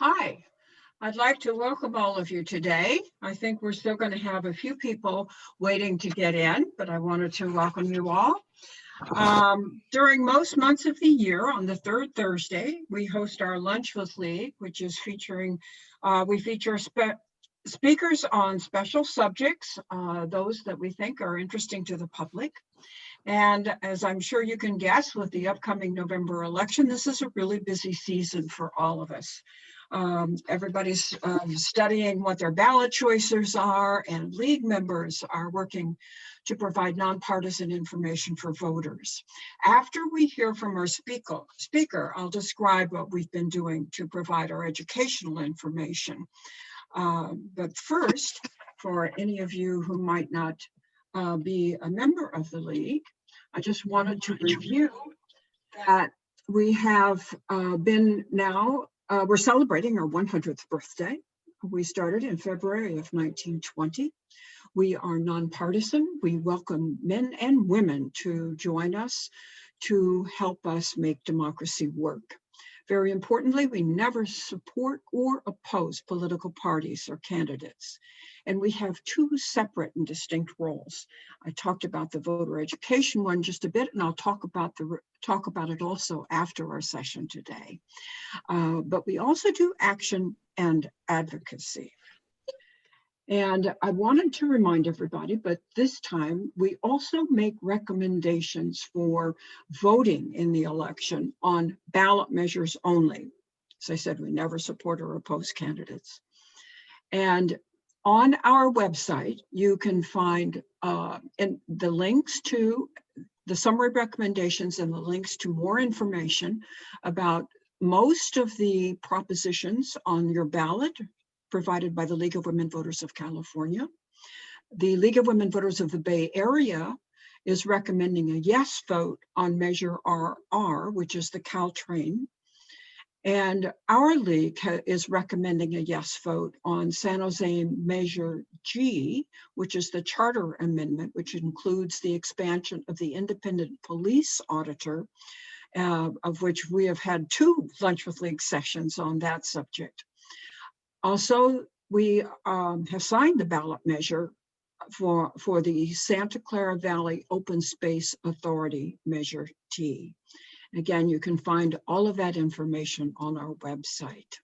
Hi, I'd like to welcome all of you today. I think we're still going to have a few people waiting to get in, but I wanted to welcome you all. During most months of the year, on the third Thursday, we host our Lunch with League, which is we feature speakers on special subjects, those that we think are interesting to the public. And as I'm sure you can guess, with the upcoming November election, this is a really busy season for all of us. Everybody's studying what their ballot choices are, and league members are working to provide nonpartisan information for voters. After we hear from our speaker, I'll describe what we've been doing to provide our educational information. But first, for any of you who might not be a member of the league, I just wanted to review that we have been now, we're celebrating our 100th birthday. We started in February of 1920. We are nonpartisan. We welcome men and women to join us to help us make democracy work. Very importantly, we never support or oppose political parties or candidates. And we have two separate and distinct roles. I talked about the voter education one just a bit, and I'll talk about it also after our session today. But we also do action and advocacy. And I wanted to remind everybody, but this time we also make recommendations for voting in the election on ballot measures only. As I said, we never support or oppose candidates. And on our website, you can find the links to the summary recommendations and the links to more information about most of the propositions on your ballot provided by the League of Women Voters of California. The League of Women Voters of the Bay Area is recommending a yes vote on Measure RR, which is the Caltrain. And our league is recommending a yes vote on San Jose Measure G, which is the charter amendment, which includes the expansion of the independent police auditor, of which we have had 2 Lunch with League sessions on that subject. Also, we have signed the ballot measure for the Santa Clara Valley Open Space Authority Measure T. Again, you can find all of that information on our website.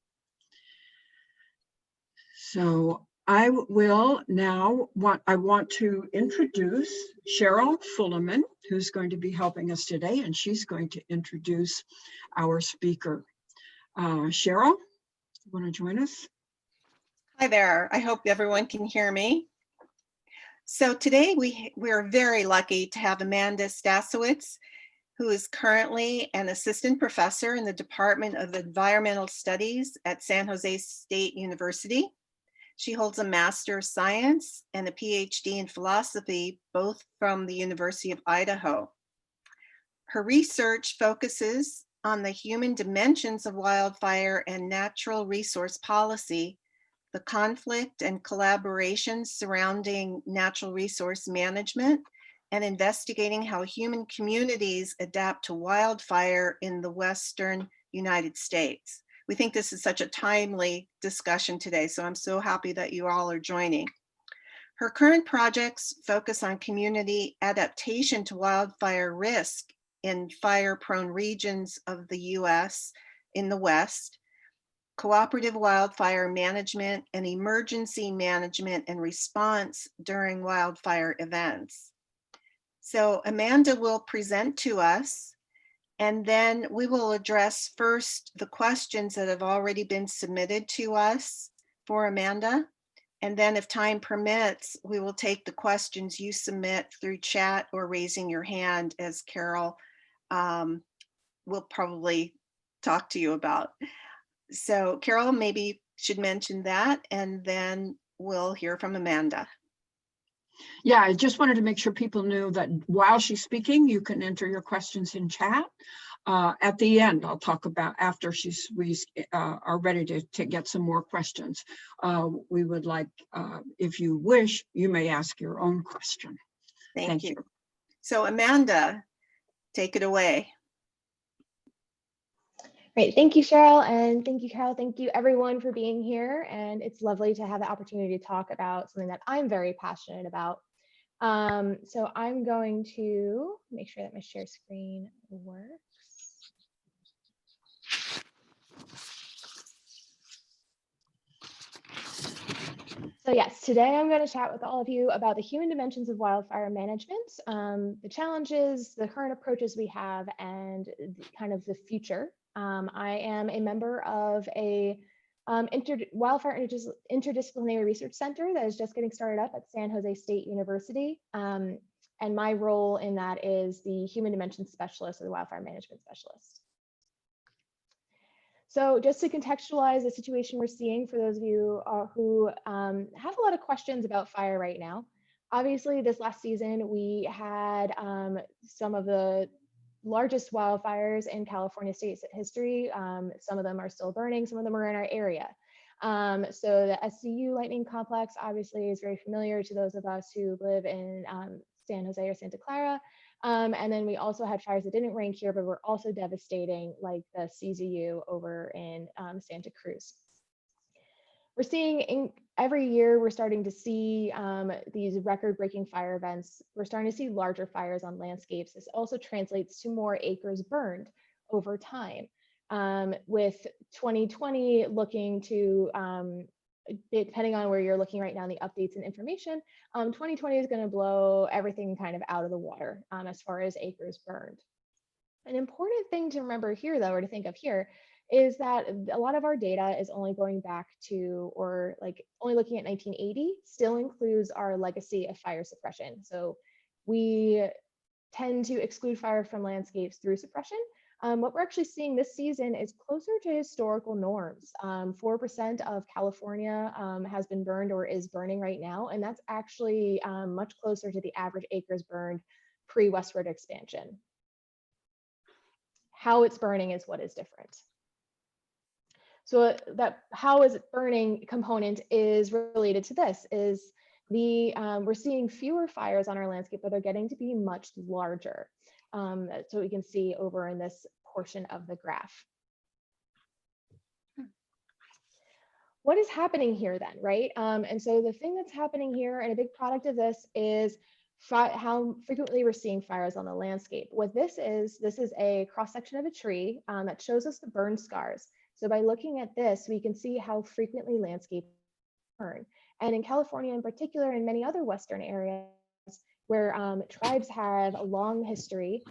So I will now want to introduce Cheryl Fullerman, who's going to be helping us today, and she's going to introduce our speaker. Cheryl, you want to join us? Hi there. I hope everyone can hear me. So today we're very lucky to have Amanda Staciewicz, who is currently an assistant professor in the Department of Environmental Studies at San Jose State University. She holds a Master of Science and a Ph.D. in philosophy, both from the University of Idaho. Her research focuses on the human dimensions of wildfire and natural resource policy, the conflict and collaboration surrounding natural resource management, and investigating how human communities adapt to wildfire in the Western United States. We think this is such a timely discussion today, so I'm so happy that you all are joining. Her current projects focus on community adaptation to wildfire risk in fire-prone regions of the US in the West, cooperative wildfire management, and emergency management and response during wildfire events. So Amanda will present to us, and then we will address first the questions that have already been submitted to us for Amanda. And then if time permits, we will take the questions you submit through chat or raising your hand, as Carol will probably talk to you about. So Carol maybe should mention that, and then we'll hear from Amanda. Yeah, I just wanted to make sure people knew that while she's speaking, you can enter your questions in chat. At the end, I'll talk about after we are ready to get some more questions. We would like, if you wish, you may ask your own question. Thank you. So Amanda, take it away. Great. Thank you, Cheryl, and thank you, Carol. Thank you, everyone, for being here. And it's lovely to have the opportunity to talk about something that I'm very passionate about. So I'm going to make sure that my share screen works. So yes, today I'm going to chat with all of you about the human dimensions of wildfire management, the challenges, the current approaches we have, and kind of the future. I am a member of a wildfire interdisciplinary research center that is just getting started up at San Jose State University. And my role in that is the human dimensions specialist or the wildfire management specialist. So just to contextualize the situation we're seeing for those of you who have a lot of questions about fire right now. Obviously, this last season, we had some of the largest wildfires in California state history. Some of them are still burning, some of them are in our area. So the SJSU lightning complex obviously is very familiar to those of us who live in San Jose or Santa Clara. And then we also had fires that didn't rank here, but were also devastating, like the CZU over in Santa Cruz. We're seeing every year, we're starting to see these record-breaking fire events. We're starting to see larger fires on landscapes. This also translates to more acres burned over time. With 2020 looking to, depending on where you're looking right now, the updates and information, 2020 is going to blow everything kind of out of the water as far as acres burned. An important thing to remember here, though, or to think of here, is that a lot of our data is only going back to, or like only looking at 1980, still includes our legacy of fire suppression. So we tend to exclude fire from landscapes through suppression. What we're actually seeing this season is closer to historical norms. 4% of California has been burned or is burning right now, and that's actually much closer to the average acres burned pre-westward expansion. How it's burning is what is different. So that how is it burning component is related to this, is we're seeing fewer fires on our landscape, but they're getting to be much larger. So we can see over in this portion of the graph. What is happening here then, right? And so the thing that's happening here, and a big product of this, is how frequently we're seeing fires on the landscape. What this is a cross-section of a tree that shows us the burn scars. So by looking at this, we can see how frequently landscapes burn. And in California in particular, and many other Western areas, where tribes have a long history,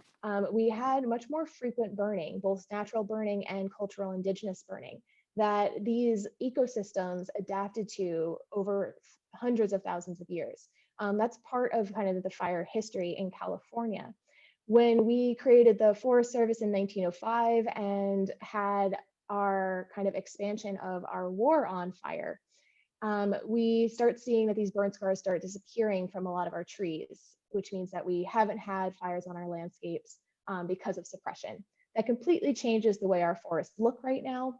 we had much more frequent burning, both natural burning and cultural indigenous burning, that these ecosystems adapted to over hundreds of thousands of years. That's part of kind of the fire history in California. When we created the Forest Service in 1905 and had our kind of expansion of our war on fire, we start seeing that these burn scars start disappearing from a lot of our trees, which means that we haven't had fires on our landscapes because of suppression. That completely changes the way our forests look right now.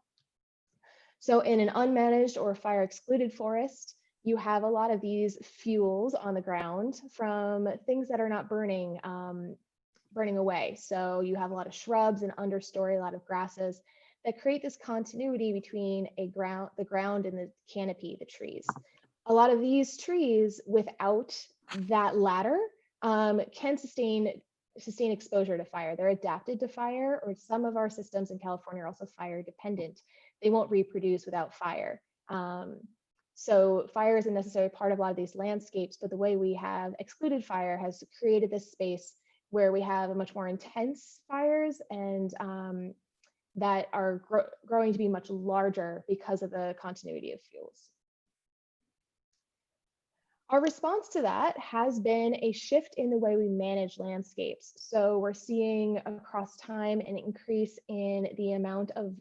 So in an unmanaged or fire excluded forest, you have a lot of these fuels on the ground from things that are not burning, burning away. So you have a lot of shrubs and understory, a lot of grasses that create this continuity between the ground and the canopy, the trees. A lot of these trees without that ladder can sustain exposure to fire. They're adapted to fire, or some of our systems in California are also fire dependent. They won't reproduce without fire. So fire is a necessary part of a lot of these landscapes, but the way we have excluded fire has created this space where we have a much more intense fires and that are growing to be much larger because of the continuity of fuels. Our response to that has been a shift in the way we manage landscapes. So we're seeing across time an increase in the amount of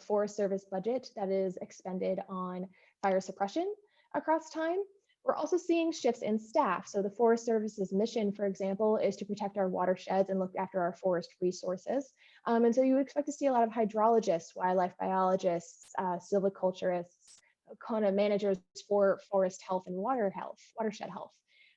Forest Service budget that is expended on fire suppression across time. We're also seeing shifts in staff. So the Forest Service's mission, for example, is to protect our watersheds and look after our forest resources. And so you expect to see a lot of hydrologists, wildlife biologists, silviculturists, kind of managers for forest health and watershed health.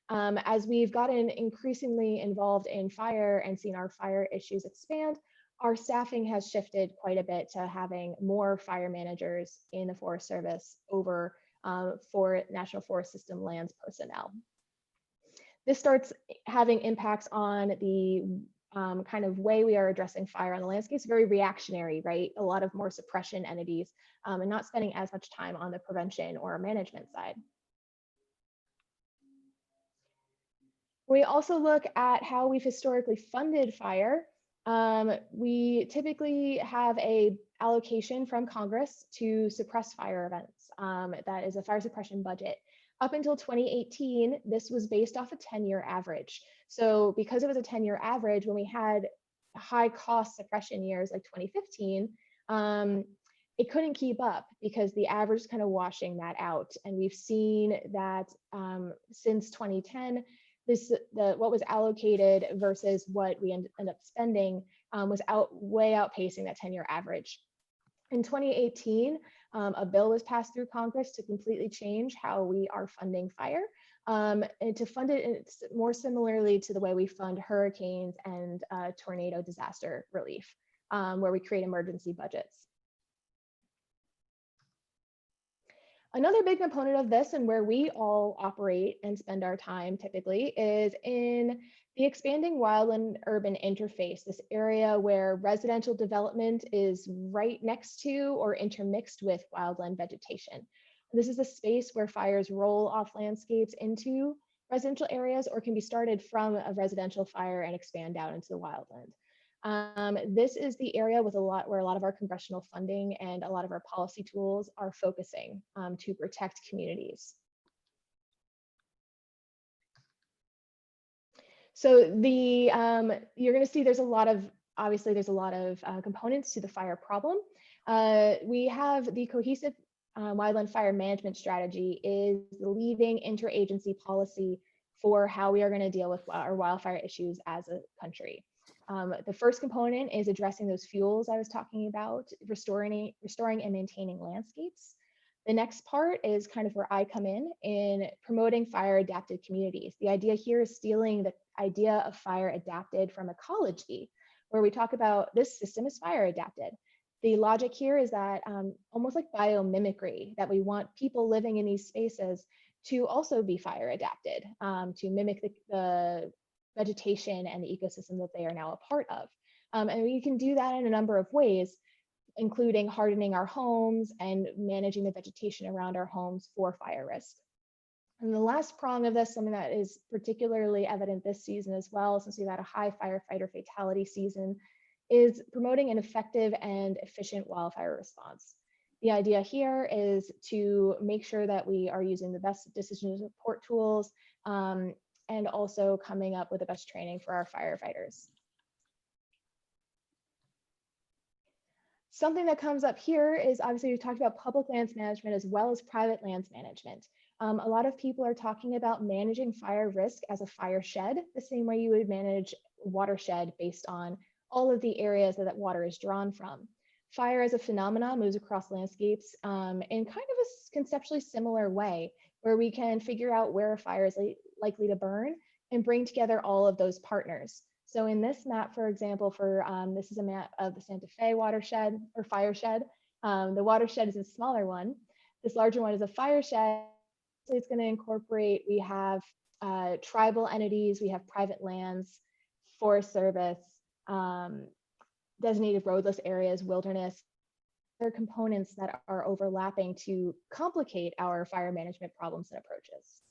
As we've gotten increasingly involved in fire and seen our fire issues expand, our staffing has shifted quite a bit to having more fire managers in the Forest Service over for National Forest System lands personnel. This starts having impacts on the kind of way we are addressing fire on the landscape. It's very reactionary, right? A lot of more suppression entities and not spending as much time on the prevention or management side. We also look at how we've historically funded fire. We typically have a allocation from Congress to suppress fire events. That is a fire suppression budget. Up until 2018, this was based off a 10-year average. So because it was a 10-year average, when we had high cost suppression years like 2015, it couldn't keep up because the average is kind of washing that out. And we've seen that since 2010, what was allocated versus what we end up spending was way outpacing that 10-year average. In 2018, a bill was passed through Congress to completely change how we are funding fire and to fund it more similarly to the way we fund hurricanes and tornado disaster relief, where we create emergency budgets. Another big component of this and where we all operate and spend our time typically is in the expanding wildland-urban interface, this area where residential development is right next to or intermixed with wildland vegetation. This is a space where fires roll off landscapes into residential areas or can be started from a residential fire and expand out into the wildland. This is the area with where a lot of our congressional funding and a lot of our policy tools are focusing to protect communities. So you're going to see there's a lot of components to the fire problem. We have the cohesive wildland fire management strategy is the leading interagency policy for how we are going to deal with our wildfire issues as a country. The first component is addressing those fuels I was talking about, restoring and maintaining landscapes. The next part is kind of where I come in promoting fire adapted communities. The idea here is stealing the idea of fire adapted from ecology, where we talk about this system is fire adapted. The logic here is that almost like biomimicry, that we want people living in these spaces to also be fire adapted, to mimic the vegetation and the ecosystem that they are now a part of. And we can do that in a number of ways, including hardening our homes and managing the vegetation around our homes for fire risk. And the last prong of this, something that is particularly evident this season as well, since we've had a high firefighter fatality season, is promoting an effective and efficient wildfire response. The idea here is to make sure that we are using the best decision support tools and also coming up with the best training for our firefighters. Something that comes up here is obviously we talked about public lands management as well as private lands management. A lot of people are talking about managing fire risk as a fire shed, the same way you would manage watershed based on all of the areas that water is drawn from. Fire as a phenomenon moves across landscapes in kind of a conceptually similar way, where we can figure out where a fire is likely to burn and bring together all of those partners. So in this map, for example, this is a map of the Santa Fe watershed or fireshed. The watershed is a smaller one. This larger one is a fireshed. So it's going to incorporate, we have tribal entities, we have private lands, Forest Service, designated roadless areas, wilderness. There are components that are overlapping to complicate our fire management problems and approaches.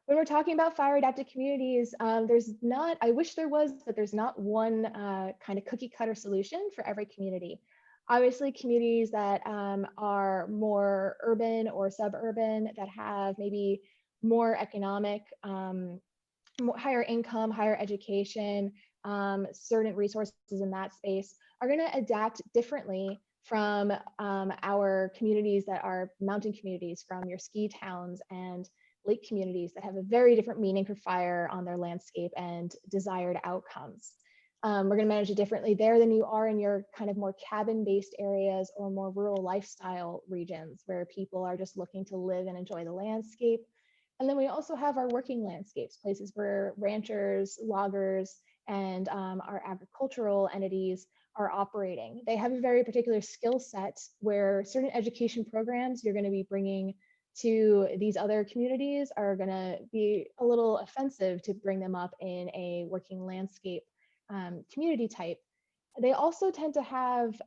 When we're talking about fire adapted communities, I wish there was, but there's not one kind of cookie cutter solution for every community. Obviously, communities that are more urban or suburban, that have maybe more economic, higher income, higher education, certain resources in that space are going to adapt differently from our communities that are mountain communities, from your ski towns and lake communities that have a very different meaning for fire on their landscape and desired outcomes. We're going to manage it differently there than you are in your kind of more cabin-based areas or more rural lifestyle regions where people are just looking to live and enjoy the landscape. And then we also have our working landscapes, places where ranchers, loggers, and our agricultural entities are operating. They have a very particular skill set where certain education programs you're going to be bringing to these other communities are going to be a little offensive to bring them up in a working landscape community type. They also tend to have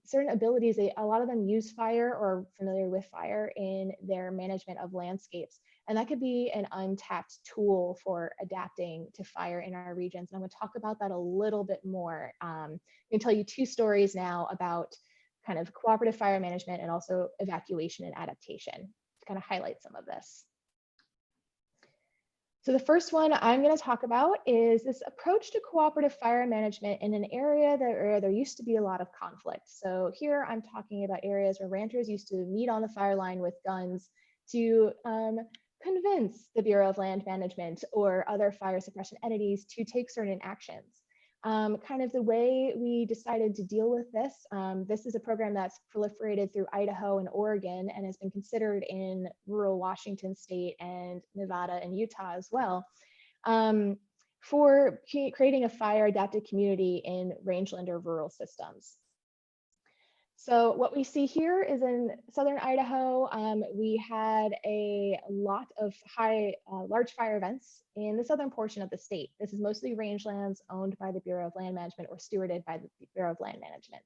certain abilities. A lot of them use fire or are familiar with fire in their management of landscapes. And that could be an untapped tool for adapting to fire in our regions. And I'm going to talk about that a little bit more. I'm going to tell you two stories now about kind of cooperative fire management and also evacuation and adaptation to kind of highlight some of this. So the first one I'm going to talk about is this approach to cooperative fire management in an area where there used to be a lot of conflict. So here I'm talking about areas where ranchers used to meet on the fire line with guns to convince the Bureau of Land Management or other fire suppression entities to take certain actions. Kind of the way we decided to deal with this, this is a program that's proliferated through Idaho and Oregon and has been considered in rural Washington state and Nevada and Utah as well, for creating a fire adapted community in rangeland or rural systems. So what we see here is in southern Idaho, we had a lot of large fire events in the southern portion of the state. This is mostly rangelands owned by the Bureau of Land Management or stewarded by the Bureau of Land Management.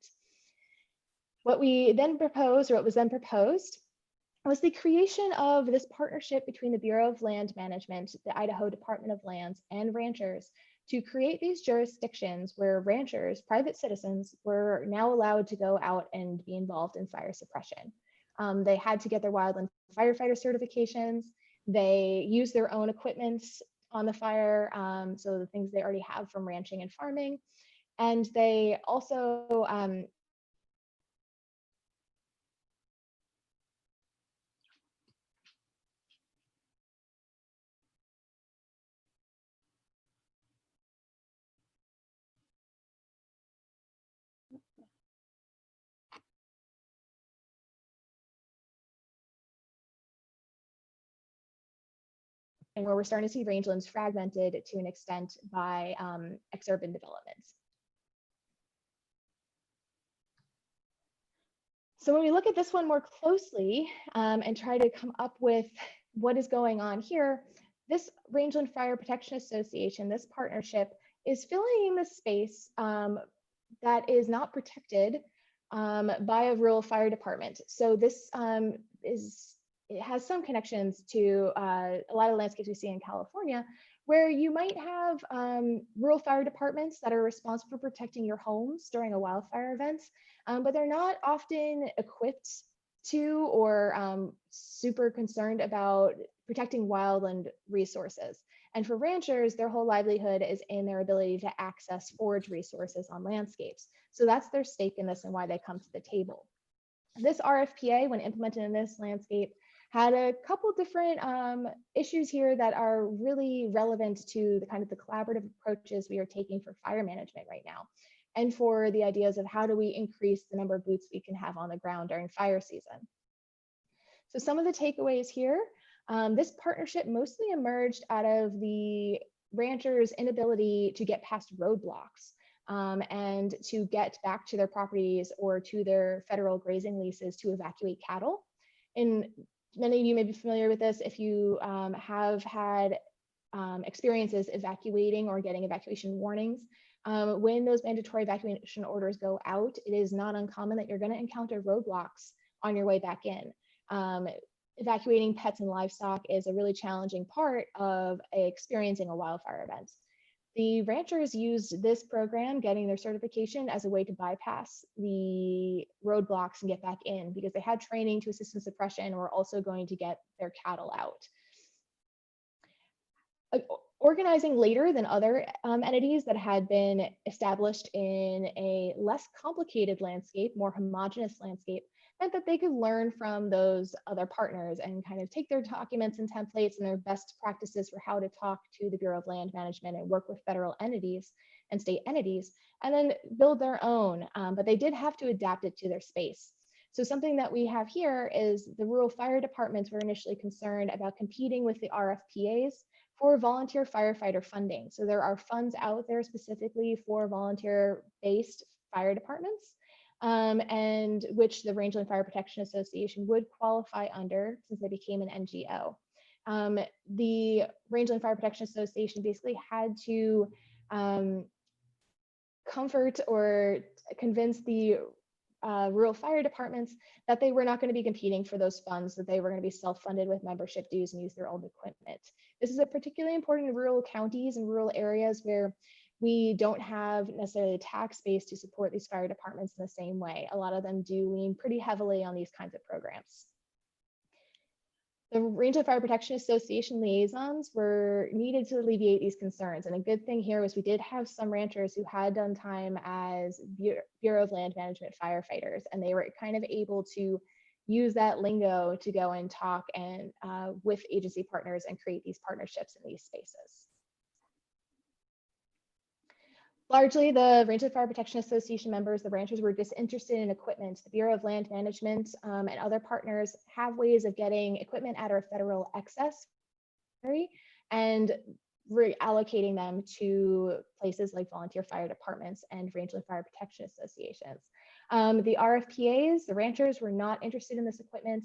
What we then proposed, or what was then proposed, was the creation of this partnership between the Bureau of Land Management, the Idaho Department of Lands, and ranchers to create these jurisdictions where ranchers, private citizens, were now allowed to go out and be involved in fire suppression. They had to get their wildland firefighter certifications. They use their own equipment on the fire, so the things they already have from ranching and farming. And they also and where we're starting to see rangelands fragmented to an extent by exurban developments. So when we look at this one more closely and try to come up with what is going on here, this Rangeland Fire Protection Association, this partnership, is filling in the space that is not protected by a rural fire department. So this it has some connections to a lot of landscapes we see in California, where you might have rural fire departments that are responsible for protecting your homes during a wildfire event, but they're not often equipped to or super concerned about protecting wildland resources. And for ranchers, their whole livelihood is in their ability to access forage resources on landscapes. So that's their stake in this and why they come to the table. This RFPA, when implemented in this landscape, had a couple different issues here that are really relevant to the kind of the collaborative approaches we are taking for fire management right now, and for the ideas of how do we increase the number of boots we can have on the ground during fire season. So some of the takeaways here, this partnership mostly emerged out of the ranchers' inability to get past roadblocks and to get back to their properties or to their federal grazing leases to evacuate cattle. And many of you may be familiar with this if you have had experiences evacuating or getting evacuation warnings. When those mandatory evacuation orders go out, it is not uncommon that you're going to encounter roadblocks on your way back in. Evacuating pets and livestock is a really challenging part of experiencing a wildfire event. The ranchers used this program, getting their certification, as a way to bypass the roadblocks and get back in, because they had training to assist in suppression and were also going to get their cattle out. Organizing later than other entities that had been established in a less complicated landscape, more homogeneous landscape, meant that they could learn from those other partners and kind of take their documents and templates and their best practices for how to talk to the Bureau of Land Management and work with federal entities and state entities, and then build their own. But they did have to adapt it to their space. So something that we have here is the rural fire departments were initially concerned about competing with the RFPAs for volunteer firefighter funding. So there are funds out there specifically for volunteer-based fire departments, and which the Rangeland Fire Protection Association would qualify under since they became an NGO. The Rangeland Fire Protection Association basically had to comfort or convince the rural fire departments that they were not going to be competing for those funds, that they were going to be self-funded with membership dues and use their own equipment. This is particularly important in rural counties and rural areas where we don't have necessarily a tax base to support these fire departments in the same way. A lot of them do lean pretty heavily on these kinds of programs. The Rangeland Fire Protection Association liaisons were needed to alleviate these concerns. And a good thing here was we did have some ranchers who had done time as Bureau of Land Management firefighters, and they were kind of able to use that lingo to go and talk and with agency partners and create these partnerships in these spaces. Largely, the Rangeland Fire Protection Association members, the ranchers, were disinterested in equipment. The Bureau of Land Management and other partners have ways of getting equipment at our federal excess and reallocating them to places like volunteer fire departments and Rangeland Fire Protection Associations. The RFPAs, the ranchers, were not interested in this equipment,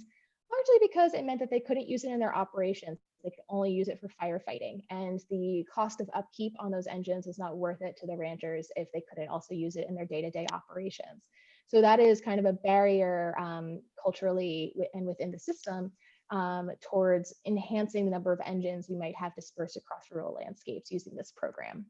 largely because it meant that they couldn't use it in their operations. They could only use it for firefighting, and the cost of upkeep on those engines is not worth it to the ranchers if they couldn't also use it in their day-to-day operations. So that is kind of a barrier culturally and within the system towards enhancing the number of engines we might have dispersed across rural landscapes using this program.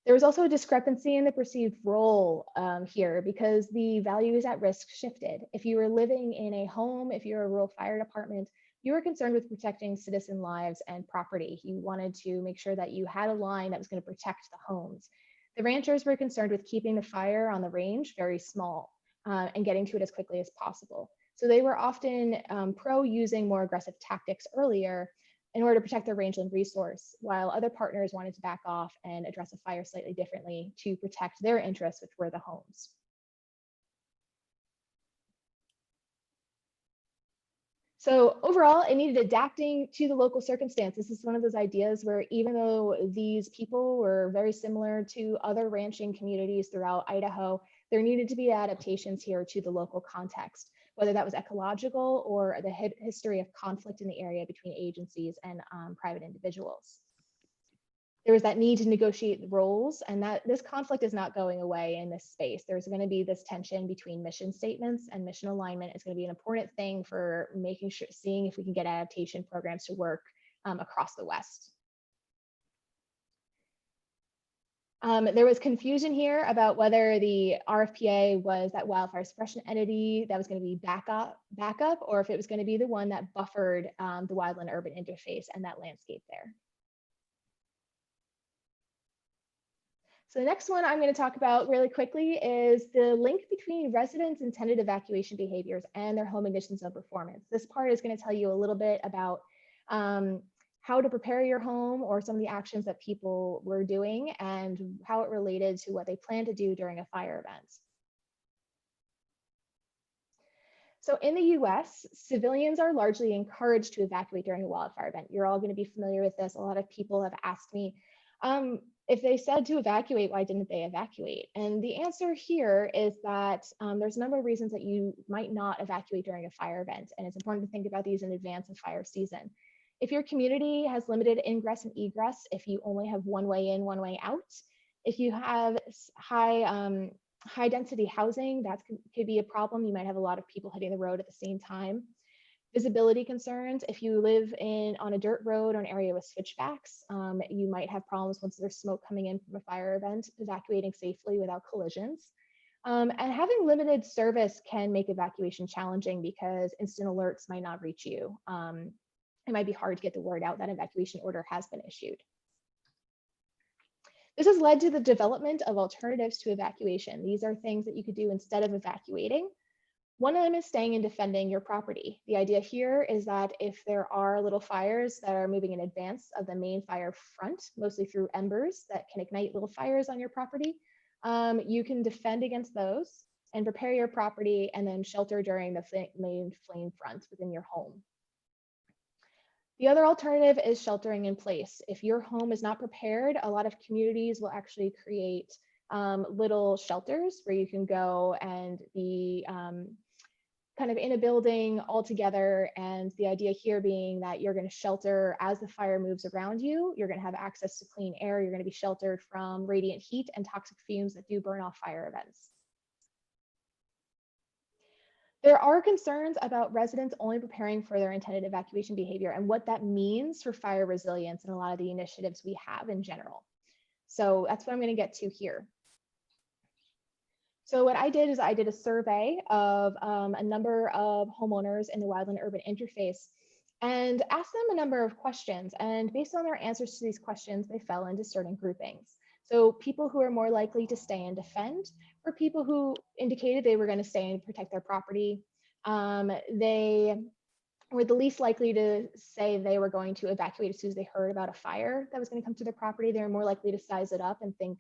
There was also a discrepancy in the perceived role here because the values at risk shifted. If you were living in a home, if you're a rural fire department, you were concerned with protecting citizen lives and property. You wanted to make sure that you had a line that was going to protect the homes. The ranchers were concerned with keeping the fire on the range very small and getting to it as quickly as possible. So they were often pro using more aggressive tactics earlier in order to protect their rangeland resource, while other partners wanted to back off and address a fire slightly differently to protect their interests, which were the homes. So overall, it needed adapting to the local circumstances. This is one of those ideas where even though these people were very similar to other ranching communities throughout Idaho, there needed to be adaptations here to the local context, whether that was ecological or the history of conflict in the area between agencies and private individuals. There was that need to negotiate the roles, and that this conflict is not going away in this space. There's going to be this tension between mission statements, and mission alignment is going to be an important thing for making sure, seeing if we can get adaptation programs to work across the West. There was confusion here about whether the RFPA was that wildfire suppression entity that was going to be backup, or if it was going to be the one that buffered the wildland urban interface and that landscape there. So the next one I'm going to talk about really quickly is the link between residents' intended evacuation behaviors and their home ignition zone performance. This part is going to tell you a little bit about how to prepare your home or some of the actions that people were doing and how it related to what they plan to do during a fire event. So in the US, civilians are largely encouraged to evacuate during a wildfire event. You're all going to be familiar with this. A lot of people have asked me, if they said to evacuate, why didn't they evacuate? And the answer here is that there's a number of reasons that you might not evacuate during a fire event. And it's important to think about these in advance of fire season. If your community has limited ingress and egress, if you only have one way in, one way out, if you have high density housing, that could be a problem. You might have a lot of people hitting the road at the same time. Visibility concerns, if you live on a dirt road or an area with switchbacks, you might have problems once there's smoke coming in from a fire event, evacuating safely without collisions. And having limited service can make evacuation challenging because instant alerts might not reach you. It might be hard to get the word out that an evacuation order has been issued. This has led to the development of alternatives to evacuation. These are things that you could do instead of evacuating. One of them is staying and defending your property. The idea here is that if there are little fires that are moving in advance of the main fire front, mostly through embers that can ignite little fires on your property, you can defend against those. and prepare your property and then shelter during the main flame front within your home. The other alternative is sheltering in place. If your home is not prepared, a lot of communities will actually create little shelters where you can go and be kind of in a building all together. And the idea here being that you're going to shelter as the fire moves around you. You're going to have access to clean air. You're going to be sheltered from radiant heat and toxic fumes that do burn off fire events. There are concerns about residents only preparing for their intended evacuation behavior and what that means for fire resilience and a lot of the initiatives we have in general. So that's what I'm going to get to here. So what I did is I did a survey of a number of homeowners in the wildland urban interface and asked them a number of questions. And based on their answers to these questions, they fell into certain groupings. So people who are more likely to stay and defend were people who indicated they were going to stay and protect their property. They were the least likely to say they were going to evacuate as soon as they heard about a fire that was going to come to their property. They were more likely to size it up and think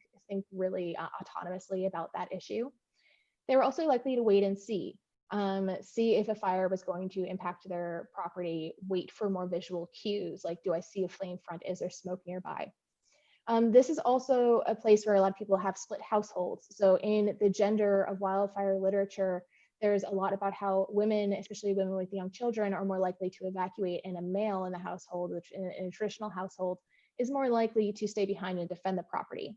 really autonomously about that issue. They were also likely to wait and see if a fire was going to impact their property, wait for more visual cues, like, do I see a flame front? Is there smoke nearby? This is also a place where a lot of people have split households. So in the gender of wildfire literature, there's a lot about how women, especially women with young children, are more likely to evacuate, and a male in the household, which in a traditional household is more likely to stay behind and defend the property.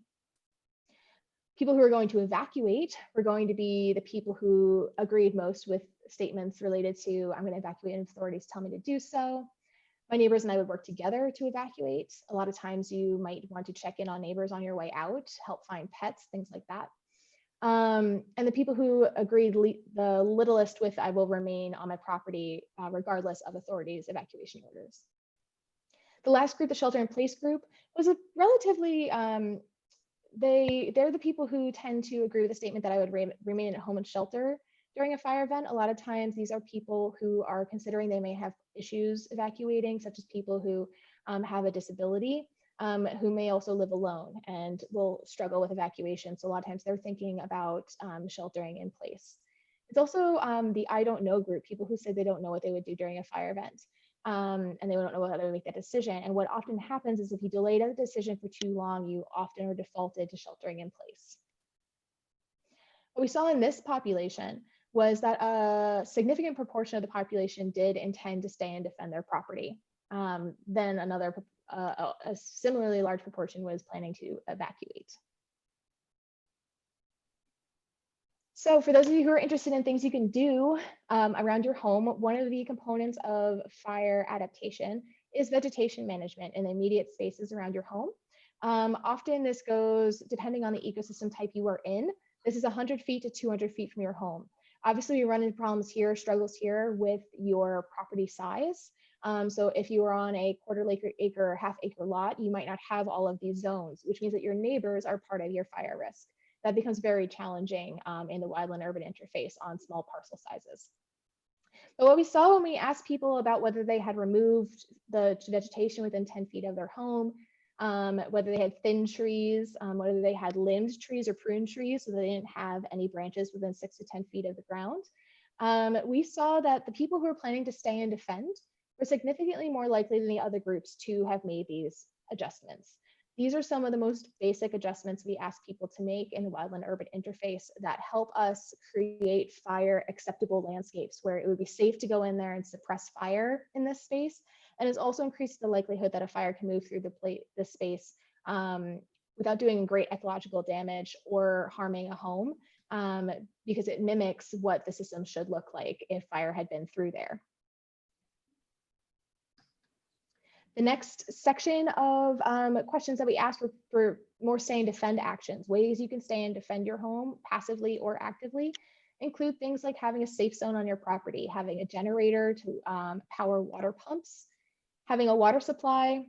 People who are going to evacuate were going to be the people who agreed most with statements related to, I'm going to evacuate and authorities tell me to do so. My neighbors and I would work together to evacuate. A lot of times you might want to check in on neighbors on your way out, help find pets, things like that. And the people who agreed the littlest with, I will remain on my property regardless of authorities' evacuation orders. The last group, the shelter in place group, was a relatively, they're the people who tend to agree with the statement that I would remain at home and shelter during a fire event. A lot of times these are people who are considering they may have issues evacuating, such as people who have a disability, who may also live alone and will struggle with evacuation. So a lot of times they're thinking about sheltering in place. It's also the I don't know group, people who say they don't know what they would do during a fire event. And they don't know how they would make that decision. And what often happens is if you delay that decision for too long, you often are defaulted to sheltering in place. What we saw in this population was that a significant proportion of the population did intend to stay and defend their property. Then a similarly large proportion was planning to evacuate. So for those of you who are interested in things you can do around your home, one of the components of fire adaptation is vegetation management in the immediate spaces around your home. Often this goes, depending on the ecosystem type you are in, this is 100 feet to 200 feet from your home. Obviously, we run into problems here, struggles here with your property size. So if you are on a quarter acre or half acre lot, you might not have all of these zones, which means that your neighbors are part of your fire risk. That becomes very challenging in the wildland urban interface on small parcel sizes. But what we saw when we asked people about whether they had removed the vegetation within 10 feet of their home, whether they had thin trees, whether they had limbed trees or prune trees, so they didn't have any branches within 6 to 10 feet of the ground, we saw that the people who were planning to stay and defend were significantly more likely than the other groups to have made these adjustments. These are some of the most basic adjustments we ask people to make in the wildland urban interface that help us create fire acceptable landscapes where it would be safe to go in there and suppress fire in this space. And it's also increased the likelihood that a fire can move through the space without doing great ecological damage or harming a home, because it mimics what the system should look like if fire had been through there. The next section of questions that we asked for more stay and defend actions, ways you can stay and defend your home passively or actively, include things like having a safe zone on your property, having a generator to power water pumps, having a water supply,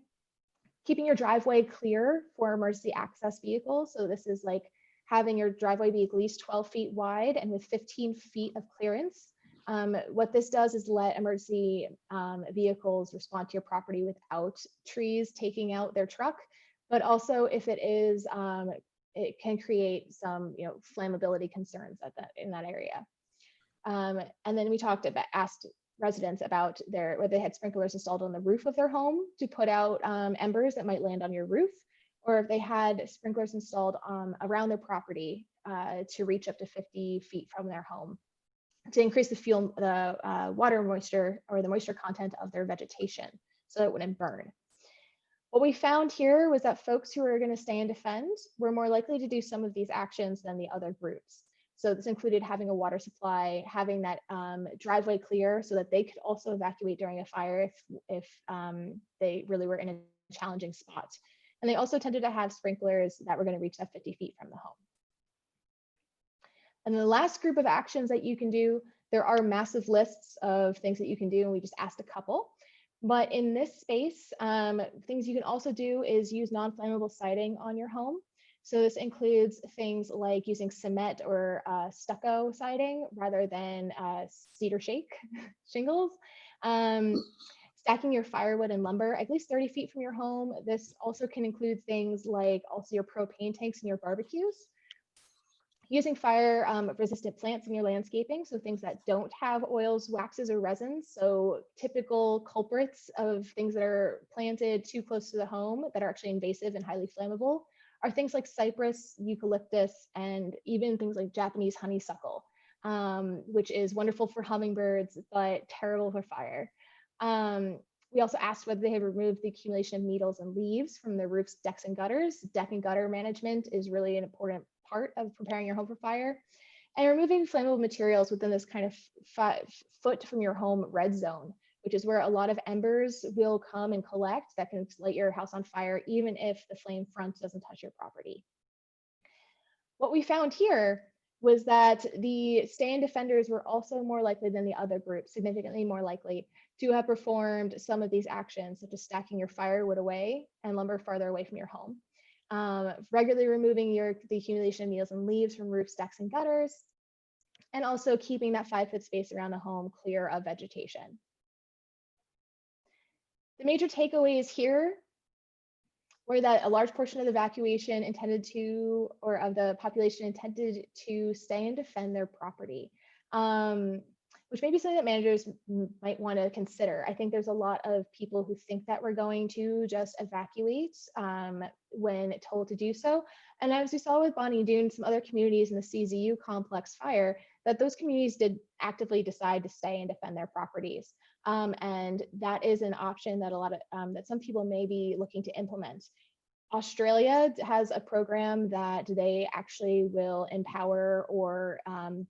keeping your driveway clear for emergency access vehicles. So this is like having your driveway be at least 12 feet wide and with 15 feet of clearance. What this does is let emergency vehicles respond to your property without trees taking out their truck, but also if it is it can create some, flammability concerns in that area. And then we asked residents about whether they had sprinklers installed on the roof of their home to put out embers that might land on your roof, or if they had sprinklers installed around their property to reach up to 50 feet from their home to increase the water moisture or the moisture content of their vegetation so it wouldn't burn. What we found here was that folks who are going to stay and defend were more likely to do some of these actions than the other groups. So this included having a water supply, having that driveway clear so that they could also evacuate during a fire if they really were in a challenging spot. And they also tended to have sprinklers that were going to reach that 50 feet from the home. And the last group of actions that you can do, there are massive lists of things that you can do, and we just asked a couple. But in this space, things you can also do is use non-flammable siding on your home. So this includes things like using cement or stucco siding rather than cedar shake shingles. Stacking your firewood and lumber at least 30 feet from your home. This also can include things like also your propane tanks and your barbecues. Using fire resistant plants in your landscaping, so things that don't have oils, waxes, or resins. So typical culprits of things that are planted too close to the home that are actually invasive and highly flammable are things like cypress, eucalyptus, and even things like Japanese honeysuckle, which is wonderful for hummingbirds, but terrible for fire. We also asked whether they had removed the accumulation of needles and leaves from the roofs, decks, and gutters. Deck and gutter management is really an important part of preparing your home for fire. And removing flammable materials within this kind of 5 foot from your home red zone, which is where a lot of embers will come and collect that can light your house on fire, even if the flame front doesn't touch your property. What we found here was that the stay-in defenders were also more likely than the other groups, significantly more likely to have performed some of these actions, such as stacking your firewood away and lumber farther away from your home. Regularly removing the accumulation of needles and leaves from roofs, decks, and gutters, and also keeping that 5 foot space around the home clear of vegetation. The major takeaways here were that a large portion of the evacuation of the population intended to stay and defend their property, which may be something that managers might want to consider. I think there's a lot of people who think that we're going to just evacuate when told to do so. And as we saw with Bonnie Doon, some other communities in the CZU complex fire, that those communities did actively decide to stay and defend their properties. And that is an option that that some people may be looking to implement. Australia has a program that they actually will empower or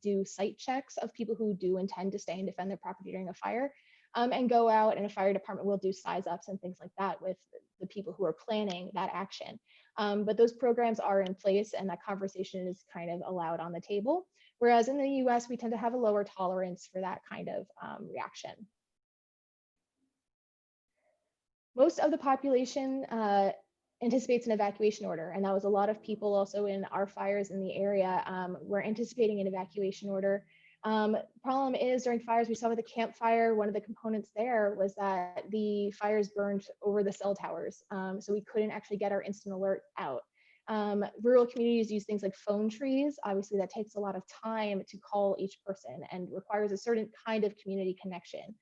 do site checks of people who do intend to stay and defend their property during a fire, and go out, and a fire department will do size ups and things like that with the people who are planning that action. But those programs are in place, and that conversation is kind of allowed on the table. Whereas in the US, we tend to have a lower tolerance for that kind of reaction. Most of the population anticipates an evacuation order, and that was a lot of people also in our fires in the area were anticipating an evacuation order. Problem is, during fires we saw with the campfire, one of the components there was that the fires burned over the cell towers, so we couldn't actually get our instant alert out. Rural communities use things like phone trees. Obviously that takes a lot of time to call each person and requires a certain kind of community connection.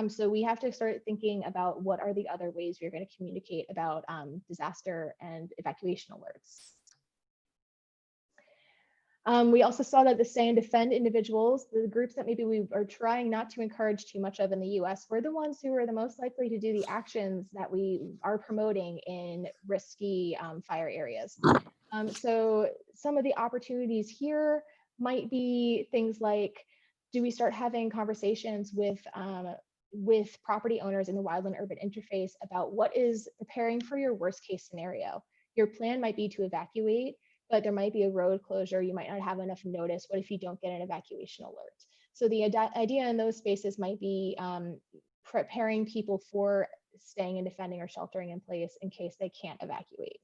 So we have to start thinking about what are the other ways we're going to communicate about disaster and evacuation alerts. We also saw that the stay and defend individuals, the groups that maybe we are trying not to encourage too much of in the US, were the ones who are the most likely to do the actions that we are promoting in risky fire areas. So some of the opportunities here might be things like, do we start having conversations with property owners in the wildland urban interface about what is preparing for your worst case scenario? Your plan might be to evacuate, but there might be a road closure. You might not have enough notice. What if you don't get an evacuation alert? So the idea in those spaces might be preparing people for staying and defending or sheltering in place in case they can't evacuate.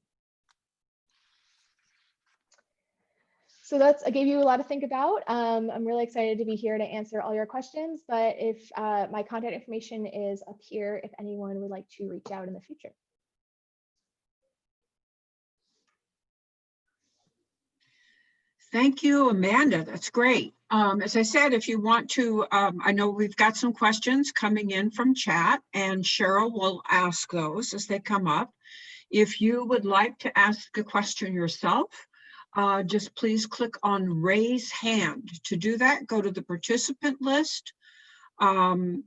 So I gave you a lot to think about. I'm really excited to be here to answer all your questions, but if my contact information is up here, if anyone would like to reach out in the future. Thank you, Amanda. That's great. As I said, if you want to, I know we've got some questions coming in from chat, and Cheryl will ask those as they come up. If you would like to ask a question yourself, just please click on raise hand. To do that, go to the participant list, and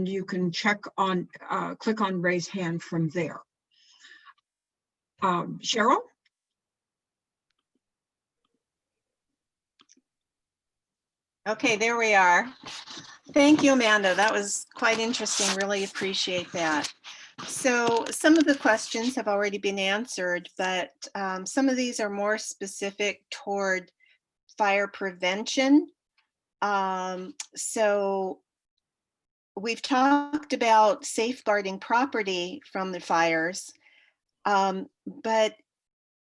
you can click on raise hand from there. Cheryl? Okay, there we are. Thank you, Amanda. That was quite interesting. Really appreciate that. So some of the questions have already been answered, but some of these are more specific toward fire prevention. So we've talked about safeguarding property from the fires, but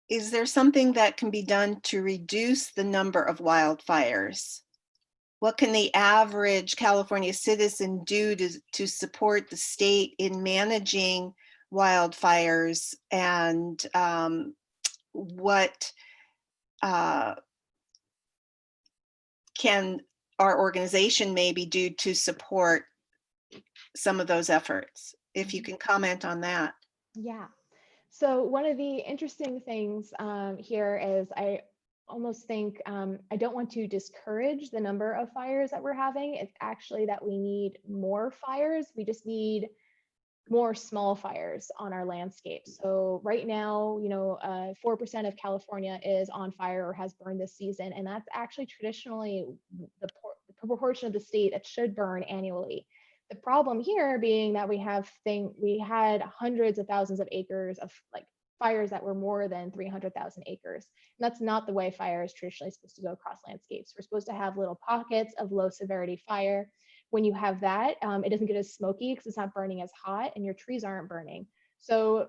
is there something that can be done to reduce the number of wildfires? What can the average California citizen do to support the state in managing wildfires, and what can our organization maybe do to support some of those efforts? If you can comment on that. Yeah. So one of the interesting things here is I almost think I don't want to discourage the number of fires that we're having. It's actually that we need more fires. We just need more small fires on our landscape. So right now, 4% of California is on fire or has burned this season. And that's actually traditionally the proportion of the state that should burn annually. The problem here being that we had hundreds of thousands of acres of fires that were more than 300,000 acres. And that's not the way fire is traditionally supposed to go across landscapes. We're supposed to have little pockets of low severity fire. When you have that, it doesn't get as smoky because it's not burning as hot and your trees aren't burning. So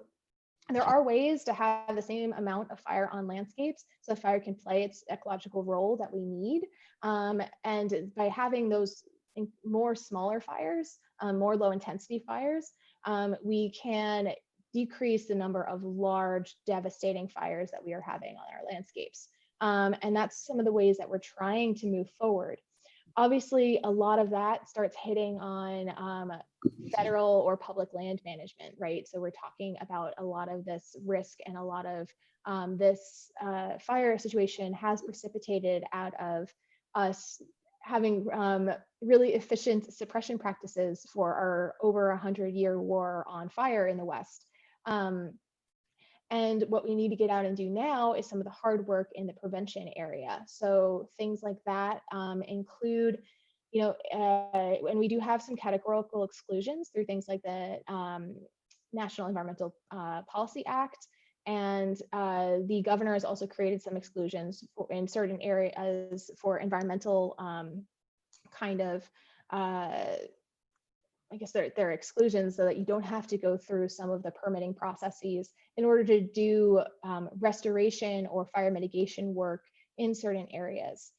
there are ways to have the same amount of fire on landscapes so fire can play its ecological role that we need. And by having those more smaller fires, more low intensity fires, we can decrease the number of large devastating fires that we are having on our landscapes. And that's some of the ways that we're trying to move forward. Obviously, a lot of that starts hitting on federal or public land management, right? So we're talking about a lot of this risk, and a lot of this fire situation has precipitated out of us having really efficient suppression practices for our over 100-year war on fire in the West. And what we need to get out and do now is some of the hard work in the prevention area. So things like that include, and we do have some categorical exclusions through things like the National Environmental Policy Act. And the governor has also created some exclusions in certain areas for environmental I guess they're exclusions, so that you don't have to go through some of the permitting processes in order to do restoration or fire mitigation work in certain areas.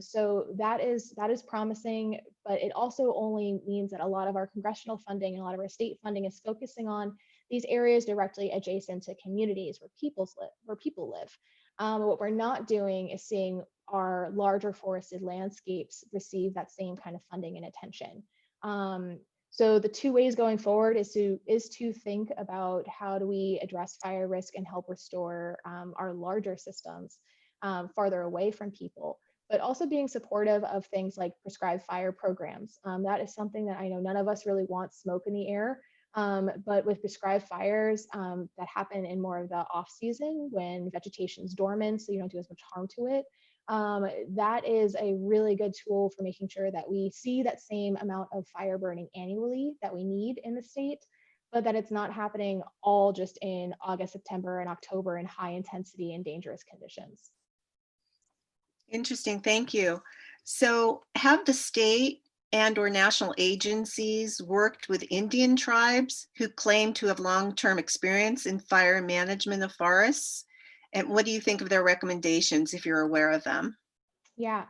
So that is promising, but it also only means that a lot of our congressional funding and a lot of our state funding is focusing on these areas directly adjacent to communities where people live. What we're not doing is seeing our larger forested landscapes receive that same kind of funding and attention. So the two ways going forward is to think about how do we address fire risk and help restore our larger systems farther away from people, but also being supportive of things like prescribed fire programs. That is something that I know none of us really want smoke in the air, but with prescribed fires that happen in more of the off season when vegetation is dormant, so you don't do as much harm to it. That is a really good tool for making sure that we see that same amount of fire burning annually that we need in the state, but that it's not happening all just in August, September, and October in high intensity and dangerous conditions. Interesting, thank you. So have the state and/or national agencies worked with Indian tribes who claim to have long-term experience in fire management of forests? And what do you think of their recommendations, if you're aware of them? Yeah,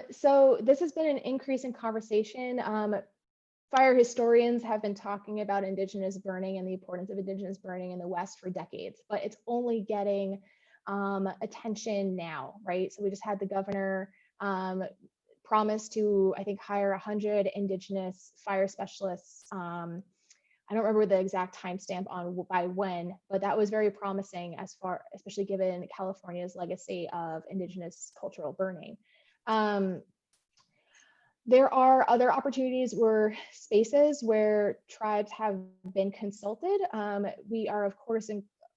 so this has been an increase in conversation. Fire historians have been talking about indigenous burning and the importance of indigenous burning in the West for decades, but it's only getting attention now, right? So we just had the governor promise to, I think, hire 100 Indigenous fire specialists. I don't remember the exact timestamp on by when, but that was very promising as far, especially given California's legacy of Indigenous cultural burning. There are other opportunities or spaces where tribes have been consulted. We are, of course,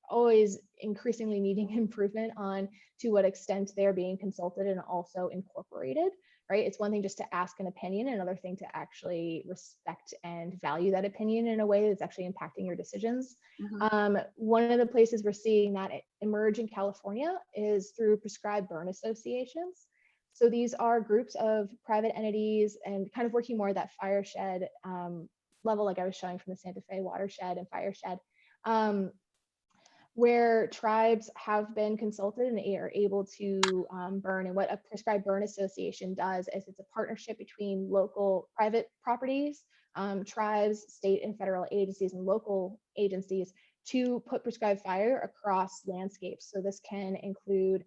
always increasingly needing improvement on to what extent they're being consulted and also incorporated, right? It's one thing just to ask an opinion, another thing to actually respect and value that opinion in a way that's actually impacting your decisions. One of the places we're seeing that emerge in California is through prescribed burn associations. So these are groups of private entities and kind of working more at that fireshed level, like I was showing from the Santa Fe watershed and fireshed, where tribes have been consulted and are able to burn. And what a prescribed burn association does is it's a partnership between local private properties, tribes, state and federal agencies, and local agencies to put prescribed fire across landscapes. So this can include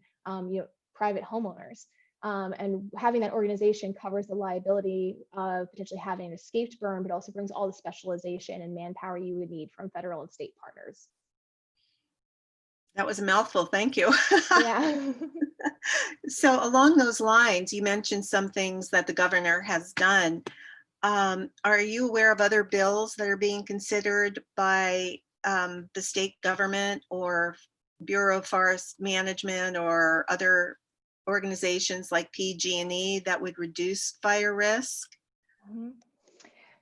private homeowners. And having that organization covers the liability of potentially having an escaped burn, but also brings all the specialization and manpower you would need from federal and state partners. That was a mouthful. Thank you. Yeah. So along those lines, you mentioned some things that the governor has done. Are you aware of other bills that are being considered by the state government or Bureau of Forest Management or other organizations like PG&E that would reduce fire risk?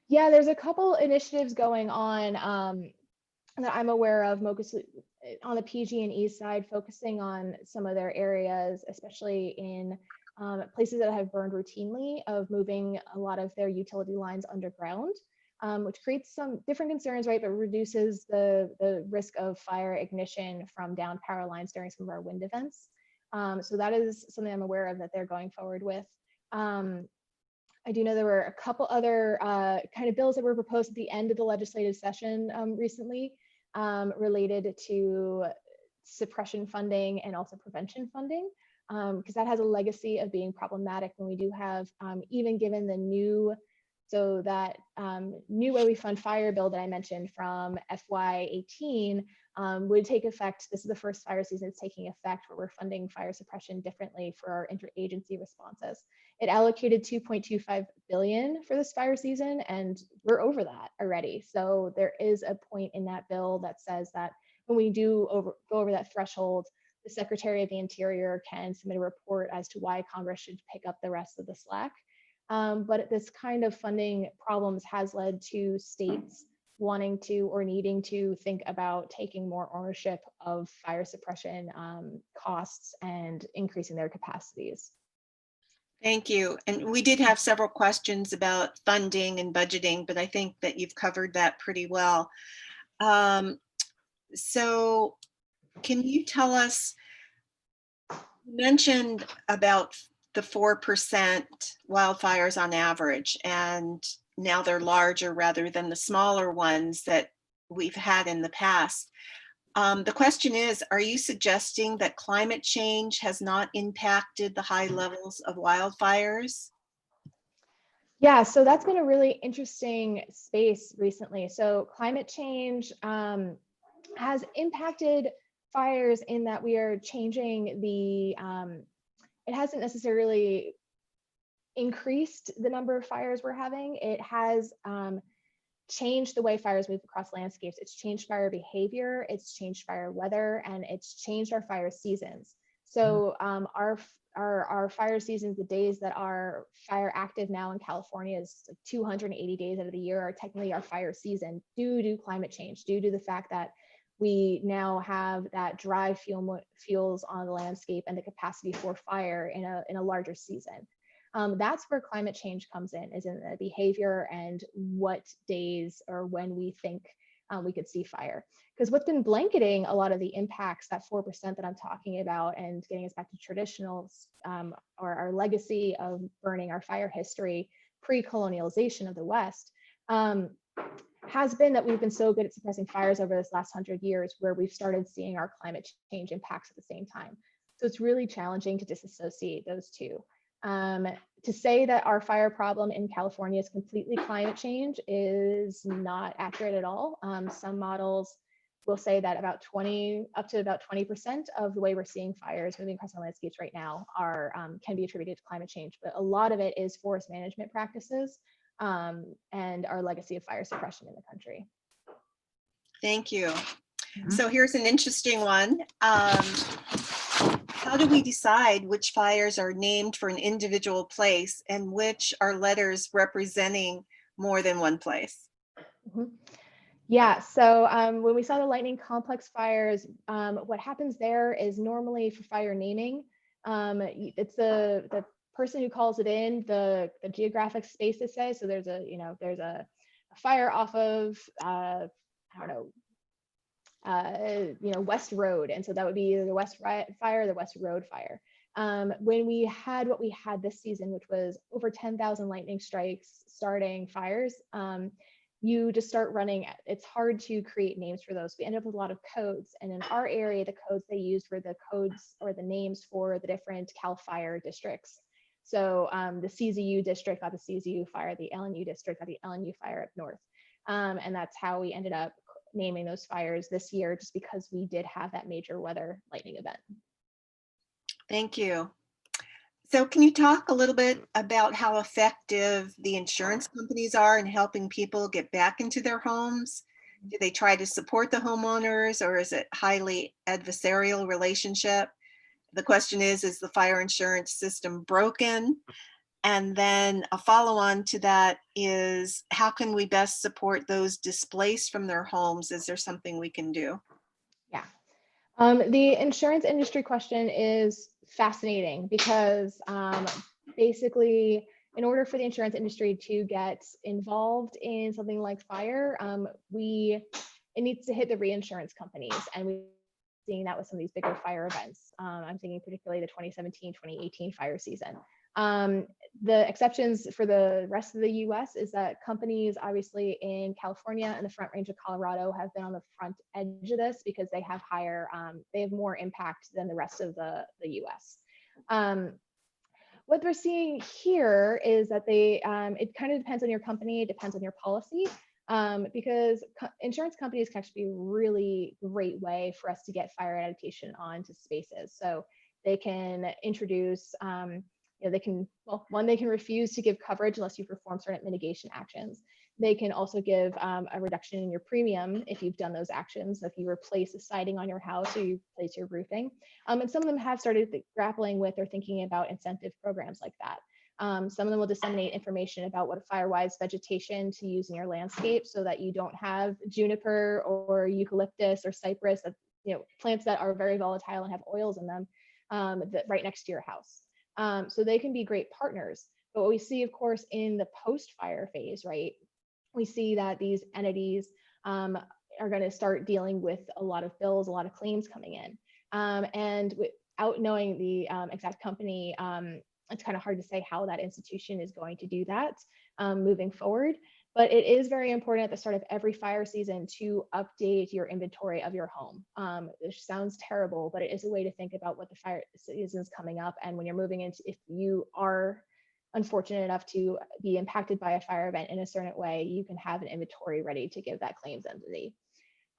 Yeah, there's a couple initiatives going on that I'm aware of, mostly on the PG&E side, focusing on some of their areas, especially in places that have burned routinely, of moving a lot of their utility lines underground, which creates some different concerns, right? But reduces the risk of fire ignition from down power lines during some of our wind events. So that is something I'm aware of that they're going forward with. I do know there were a couple other kind of bills that were proposed at the end of the legislative session recently related to suppression funding and also prevention funding, because that has a legacy of being problematic when we do have, even given the new, so that new way we fund fire bill that I mentioned from FY18 would take effect. This is the first fire season it's taking effect, where we're funding fire suppression differently for our interagency responses. It allocated $2.25 billion for this fire season, and we're over that already. So there is a point in that bill that says that when we do go over that threshold, the Secretary of the Interior can submit a report as to why Congress should pick up the rest of the slack. But this kind of funding problems has led to states wanting to or needing to think about taking more ownership of fire suppression costs and increasing their capacities. Thank you. And we did have several questions about funding and budgeting, but I think that you've covered that pretty well. So can you tell us, you mentioned about the 4% wildfires on average, and now they're larger rather than the smaller ones that we've had in the past. The question is, are you suggesting that climate change has not impacted the high levels of wildfires? Yeah, so that's been a really interesting space recently. So climate change has impacted fires in that we are changing the, it hasn't necessarily increased the number of fires we're having. It has changed the way fires move across landscapes. It's changed fire behavior, it's changed fire weather, and it's changed our fire seasons. So our fire seasons, the days that are fire active now in California, is 280 days out of the year, are technically our fire season due to climate change, due to the fact that we now have that dry fuels on the landscape and the capacity for fire in a larger season. That's where climate change comes in, is in the behavior and what days or when we think we could see fire. Because what's been blanketing a lot of the impacts, that 4% that I'm talking about, and getting us back to traditional or our legacy of burning, our fire history, pre-colonialization of the West, has been that we've been so good at suppressing fires over this last 100 years where we've started seeing our climate change impacts at the same time. So it's really challenging to disassociate those two. To say that our fire problem in California is completely climate change is not accurate at all. Some models will say that up to about 20% of the way we're seeing fires moving across our landscapes right now can be attributed to climate change, but a lot of it is forest management practices and our legacy of fire suppression in the country. Thank you. Mhm. So here's an interesting one. How do we decide which fires are named for an individual place and which are letters representing more than one place? Mm-hmm. Yeah, so when we saw the lightning complex fires, what happens there is normally for fire naming, it's the person who calls it in, the geographic space to say. So there's a fire off of I don't know, West Road, and so that would be either the West Fire or the West Road Fire. When we had what we had this season, which was over 10,000 lightning strikes starting fires, you just start running. It's hard to create names for those. We end up with a lot of codes, and in our area, the codes they used were the codes or the names for the different CAL FIRE districts. So the CZU district got the CZU fire, the LNU district got the LNU fire up north, and that's how we ended up naming those fires this year, just because we did have that major weather lightning event. Thank you. So can you talk a little bit about how effective the insurance companies are in helping people get back into their homes? Do they try to support the homeowners, or is it highly adversarial relationship? The question is the fire insurance system broken? And then a follow-on to that is, how can we best support those displaced from their homes? Is there something we can do? Yeah. The insurance industry question is fascinating because basically, in order for the insurance industry to get involved in something like fire, it needs to hit the reinsurance companies, and we're seeing that with some of these bigger fire events. I'm thinking particularly the 2017, 2018 fire season. The exceptions for the rest of the US is that companies obviously in California and the Front Range of Colorado have been on the front edge of this because they have they have more impact than the rest of the US. What we're seeing here is that it kind of depends on your company, it depends on your policy, because insurance companies can actually be a really great way for us to get fire adaptation onto spaces. So they can introduce they can refuse to give coverage unless you perform certain mitigation actions. They can also give a reduction in your premium if you've done those actions, if you replace the siding on your house or you replace your roofing. And some of them have started grappling with or thinking about incentive programs like that. Some of them will disseminate information about what fire-wise vegetation to use in your landscape so that you don't have juniper or eucalyptus or cypress, plants that are very volatile and have oils in them right next to your house. So they can be great partners. But what we see, of course, in the post-fire phase, right, we see that these entities are going to start dealing with a lot of bills, a lot of claims coming in. And without knowing the exact company, it's kind of hard to say how that institution is going to do that moving forward. But it is very important at the start of every fire season to update your inventory of your home. This sounds terrible, but it is a way to think about what the fire season is coming up. And when you're moving into, if you are unfortunate enough to be impacted by a fire event in a certain way, you can have an inventory ready to give that claims entity.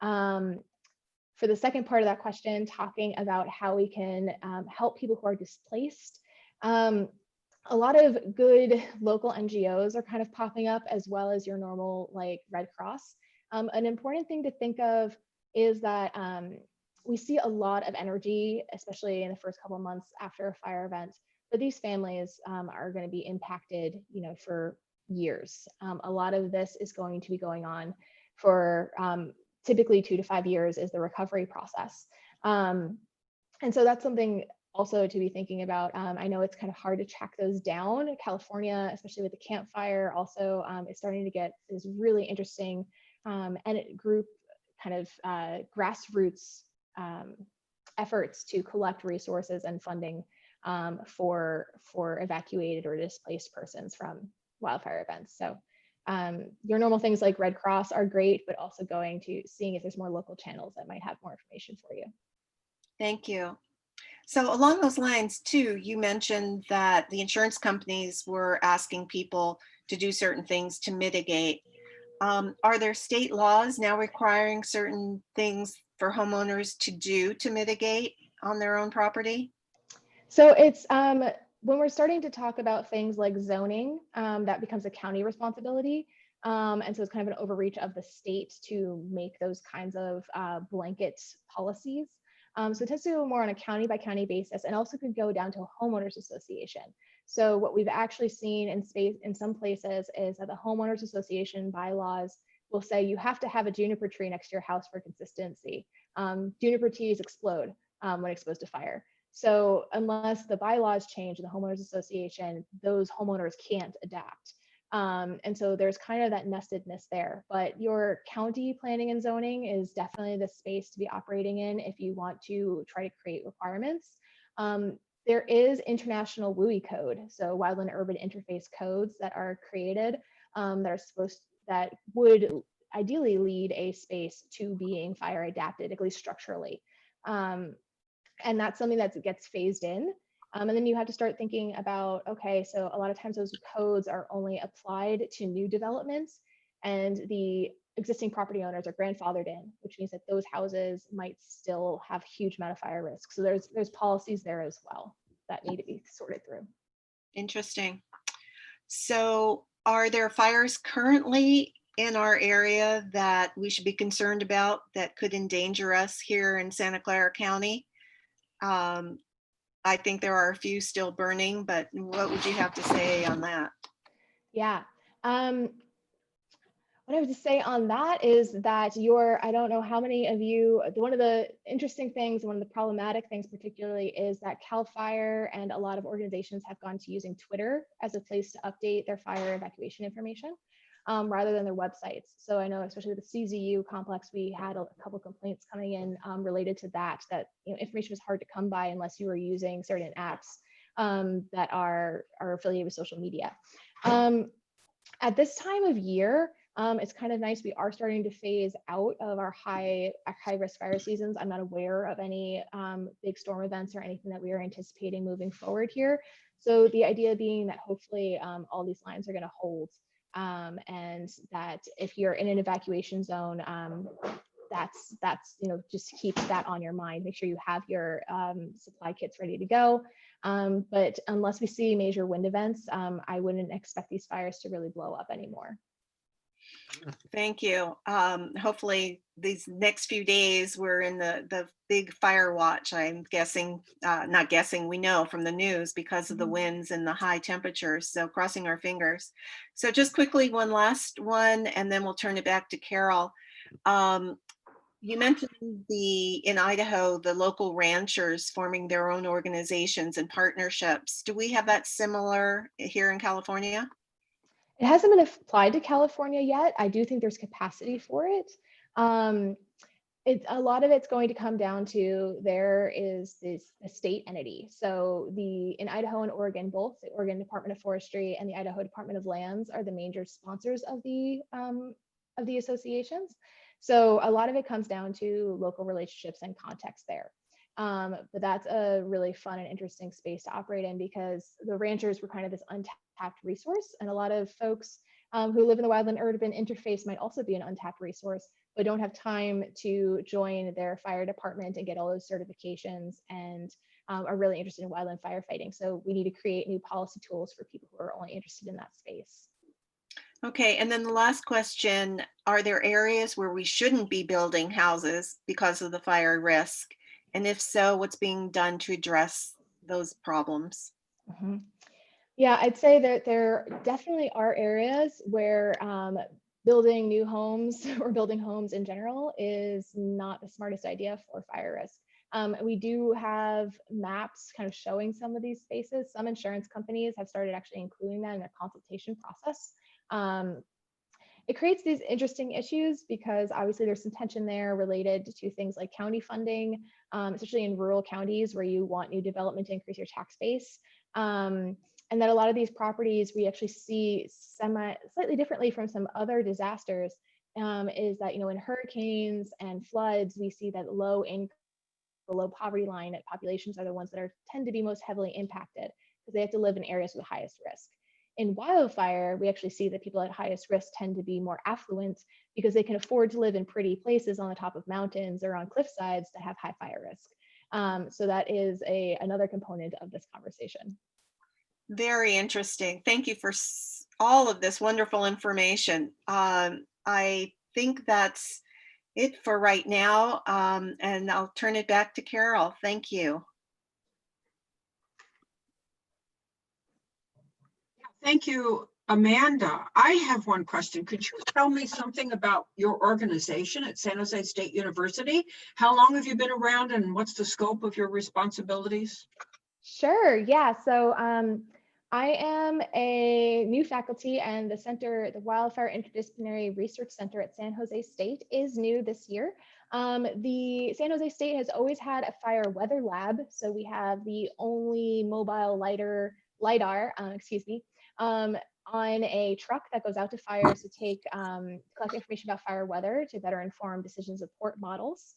For the second part of that question, talking about how we can help people who are displaced, a lot of good local NGOs are kind of popping up, as well as your normal like Red Cross. An important thing to think of is that we see a lot of energy, especially in the first couple of months after a fire event, but these families are going to be impacted, for years. A lot of this is going to be going on for typically 2 to 5 years is the recovery process. And so that's something also to be thinking about. I know it's kind of hard to track those down. California, especially with the Camp Fire, also is starting to get this really interesting group kind of grassroots efforts to collect resources and funding for evacuated or displaced persons from wildfire events. So Your normal things like Red Cross are great, but also going to seeing if there's more local channels that might have more information for you. Thank you. So along those lines too, you mentioned that the insurance companies were asking people to do certain things to mitigate. Are there state laws now requiring certain things for homeowners to do to mitigate on their own property? So it's when we're starting to talk about things like zoning, that becomes a county responsibility. And so it's kind of an overreach of the state to make those kinds of blanket policies. So it tends to go more on a county by county basis, and also could go down to a homeowners association. So what we've actually seen in some places is that the homeowners association bylaws will say you have to have a juniper tree next to your house for consistency. Juniper trees explode when exposed to fire. So unless the bylaws change in the homeowners association, those homeowners can't adapt. And so there's kind of that nestedness there, but your county planning and zoning is definitely the space to be operating in if you want to try to create requirements. There is international WUI code, so wildland urban interface codes that are created that would ideally lead a space to being fire adapted, at least structurally. And that's something that gets phased in. And then you have to start thinking about, okay, so a lot of times those codes are only applied to new developments, and the existing property owners are grandfathered in, which means that those houses might still have huge amount of fire risk. So there's policies there as well that need to be sorted through. Interesting. So are there fires currently in our area that we should be concerned about that could endanger us here in Santa Clara County? I think there are a few still burning, but what would you have to say on that? Yeah. What I would say on that is that I don't know how many of you, one of the interesting things, one of the problematic things particularly is that CAL FIRE and a lot of organizations have gone to using Twitter as a place to update their fire evacuation information rather than their websites. So I know especially with the CZU complex, we had a couple complaints coming in related to that information was hard to come by unless you were using certain apps that are affiliated with social media. At this time of year, it's kind of nice. We are starting to phase out of our high risk fire seasons. I'm not aware of any big storm events or anything that we are anticipating moving forward here. So the idea being that hopefully all these lines are going to hold, and that if you're in an evacuation zone, that's just keep that on your mind. Make sure you have your supply kits ready to go. But unless we see major wind events, I wouldn't expect these fires to really blow up anymore. Thank you. Hopefully these next few days we're in the big fire watch. I'm guessing, not guessing, we know from the news because of the winds and the high temperatures. So crossing our fingers. So just quickly, one last one, and then we'll turn it back to Carol. You mentioned in Idaho, the local ranchers forming their own organizations and partnerships. Do we have that similar here in California? It hasn't been applied to California yet. I do think there's capacity for it. A lot of it's going to come down to there is this a state entity. So in Idaho and Oregon, both the Oregon Department of Forestry and the Idaho Department of Lands are the major sponsors of the associations. So a lot of it comes down to local relationships and context there. But that's a really fun and interesting space to operate in because the ranchers were kind of this untapped resource, and a lot of folks who live in the wildland urban interface might also be an untapped resource, but don't have time to join their fire department and get all those certifications, and are really interested in wildland firefighting. So we need to create new policy tools for people who are only interested in that space. Okay, and then the last question, are there areas where we shouldn't be building houses because of the fire risk? And if so, what's being done to address those problems? Mm-hmm. Yeah, I'd say that there definitely are areas where building new homes or building homes in general is not the smartest idea for fire risk. We do have maps kind of showing some of these spaces. Some insurance companies have started actually including that in their consultation process. It creates these interesting issues because obviously there's some tension there related to things like county funding, especially in rural counties where you want new development to increase your tax base. and that a lot of these properties we actually see slightly differently from some other disasters, is that, in hurricanes and floods, we see that below poverty line populations are the ones that tend to be most heavily impacted because they have to live in areas with the highest risk. In wildfire, we actually see that people at highest risk tend to be more affluent because they can afford to live in pretty places on the top of mountains or on cliff sides that have high fire risk. So that is another component of this conversation. Very interesting. Thank you for all of this wonderful information. I think that's it for right now, and I'll turn it back to Carol. Thank you. Thank you, Amanda. I have one question. Could you tell me something about your organization at San Jose State University? How long have you been around and what's the scope of your responsibilities? Sure, yeah. So I am a new faculty, and the Wildfire Interdisciplinary Research Center at San Jose State is new this year. The San Jose State has always had a fire weather lab. So we have the only mobile LiDAR, on a truck that goes out to fires to collect information about fire weather to better inform decision support models.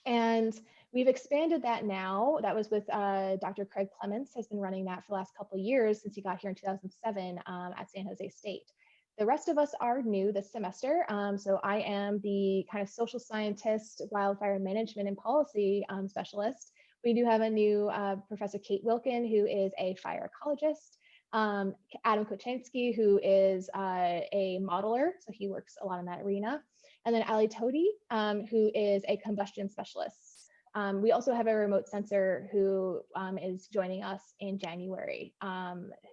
And we've expanded that now. That was with Dr. Craig Clements, has been running that for the last couple of years since he got here in 2007 at San Jose State. The rest of us are new this semester. So I am the kind of social scientist, wildfire management and policy specialist. We do have a new Professor Kate Wilkin, who is a fire ecologist. Adam Kochansky, who is a modeler, so he works a lot in that arena. And then Ali Todi, who is a combustion specialist. We also have a remote sensor who is joining us in January,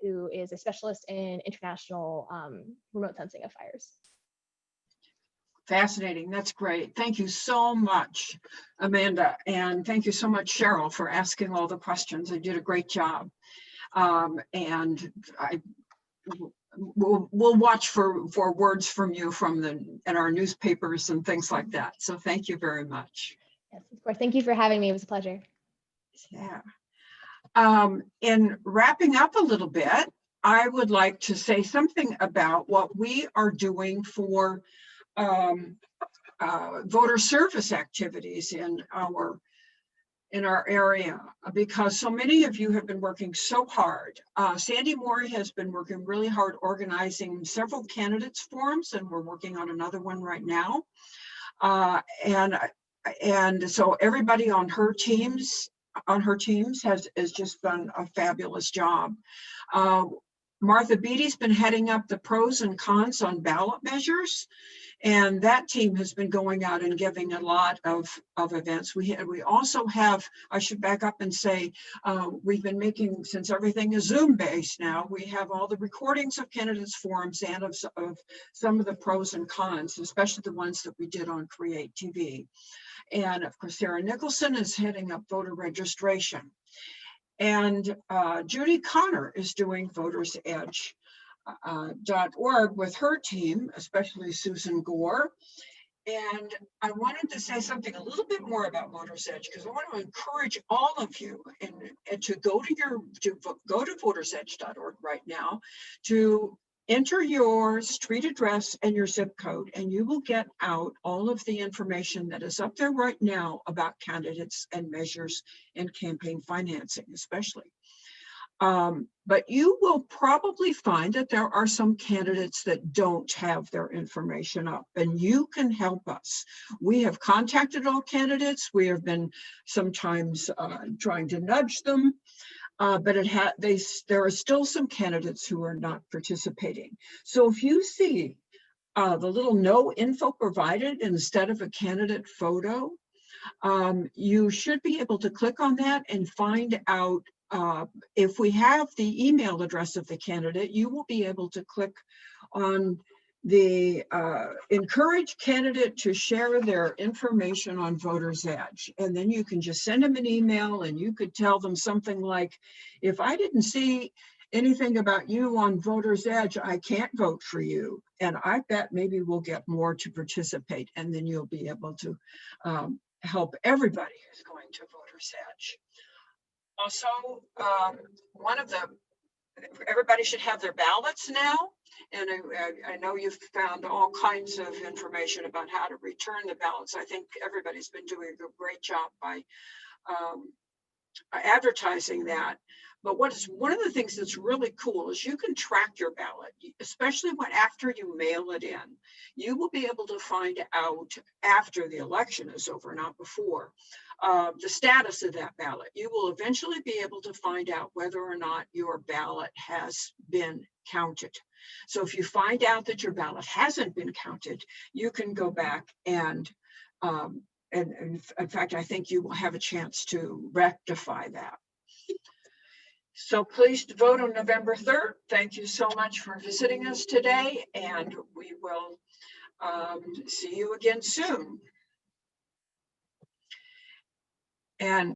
who is a specialist in international remote sensing of fires. Fascinating. That's great. Thank you so much, Amanda. And thank you so much, Cheryl, for asking all the questions. You did a great job. And we'll watch for words from you in our newspapers and things like that. So thank you very much. Yes, of course. Thank you for having me. It was a pleasure. Yeah. In wrapping up a little bit, I would like to say something about what we are doing for voter service activities in our area, because so many of you have been working so hard. Sandy Moore has been working really hard organizing several candidates forums, and we're working on another one right now. And so everybody on her teams has just done a fabulous job. Martha Beatty's been heading up the pros and cons on ballot measures, and that team has been going out and giving a lot of events. We also have, I should back up and say, we've been making, since everything is Zoom based now, we have all the recordings of candidates forums and of some of the pros and cons, especially the ones that we did on Create TV. And of course, Sarah Nicholson is heading up voter registration. And Judy Connor is doing VotersEdge.org with her team, especially Susan Gore. And I wanted to say something a little bit more about Voters Edge, because I want to encourage all of you to go to VotersEdge.org right now to enter your street address and your zip code, and you will get out all of the information that is up there right now about candidates and measures and campaign financing, especially. But you will probably find that there are some candidates that don't have their information up, and you can help us. We have contacted all candidates. We have been sometimes trying to nudge them. But there are still some candidates who are not participating. So if you see the little no info provided instead of a candidate photo, you should be able to click on that and find out if we have the email address of the candidate. You will be able to click on the encourage candidate to share their information on Voters Edge. And then you can just send them an email, and you could tell them something like, if I didn't see anything about you on Voters Edge, I can't vote for you. And I bet maybe we'll get more to participate, and then you'll be able to help everybody who's going to Voters Edge. Also, everybody should have their ballots now. And I know you've found all kinds of information about how to return the ballots. I think everybody's been doing a great job by advertising that. But one of the things that's really cool is you can track your ballot, especially after you mail it in. You will be able to find out after the election is over, not before, the status of that ballot. You will eventually be able to find out whether or not your ballot has been counted. So if you find out that your ballot hasn't been counted, you can go back and in fact, I think you will have a chance to rectify that. So please vote on November 3rd. Thank you so much for visiting us today, and we will see you again soon. And